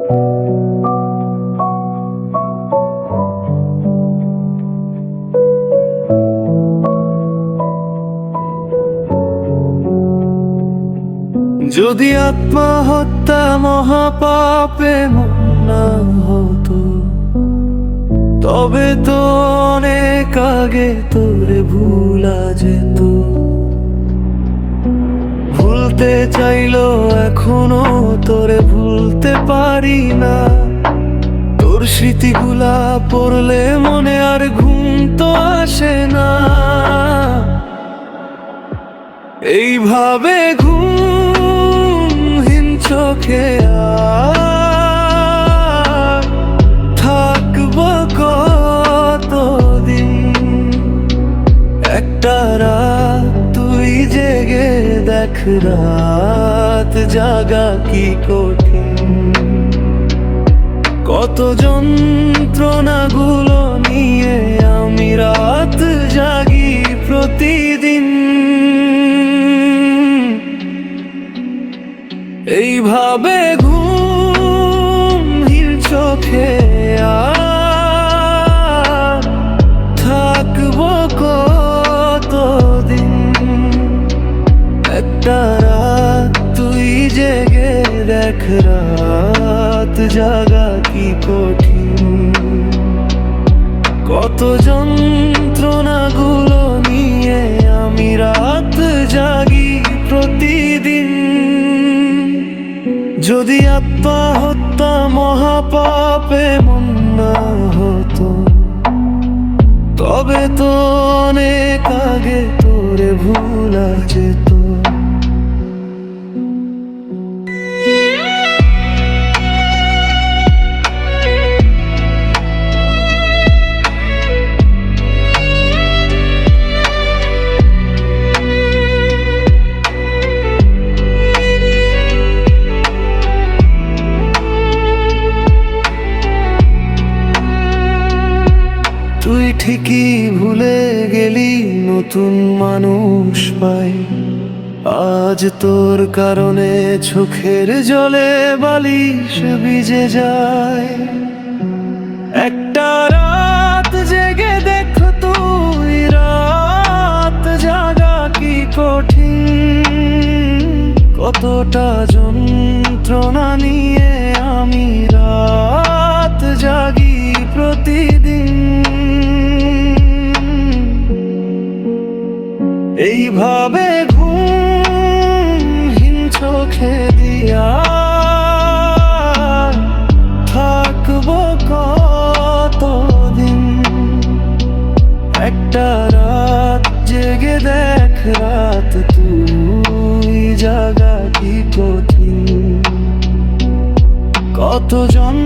যদি আত্মহত্যা মহাপাপে না হতো, তবে তো অনেক আগে তোরে ভুলা যেত। ভুলতে চাইলো এখনো তোরে ভুলতে পারি না। তোর স্মৃতিগুলা পড়লে মনে আর ঘুম তো আসে না। এইভাবে ঘুমহীন চোখে আর থাকবো কতদিন। একটা রাত তুই জেগে দেখ, রাত জাগা কি কঠিন। কত যন্ত্রণাগুলো নিয়ে আমি রাত জাগি প্রতিদিন। এইভাবে ঘুমহীন চোখে আর থাকবো কতদিন। একটা রাত তুই জেগে দেখ, রাত জাগা কি কঠিন। কত যন্ত্রণাগুলো নিয়ে আমি রাত জাগি প্রতিদিন। যদি আত্মহত্যা মহাপাপে না হতো, তবে তো অনেক আগে তোরে ভুলা যেত। তুই ঠিকই ভুলে গেলি নতুন মানুষ পাই। আজ তোর কারণে চোখের জলে বালিশ ভিজে যায়। একটা রাত জেগে দেখ তুই, রাত জাগা কি কঠিন। কতটা যন্ত্রণা নিয়ে আমি রাত জাগি প্রতিদিন। এইভাবে ঘুমহীন চোখে দিয়া থাকবো কতদিন। একটা রাত জেগে দেখ, রাত তুই জাগা কি কঠিন। কত জন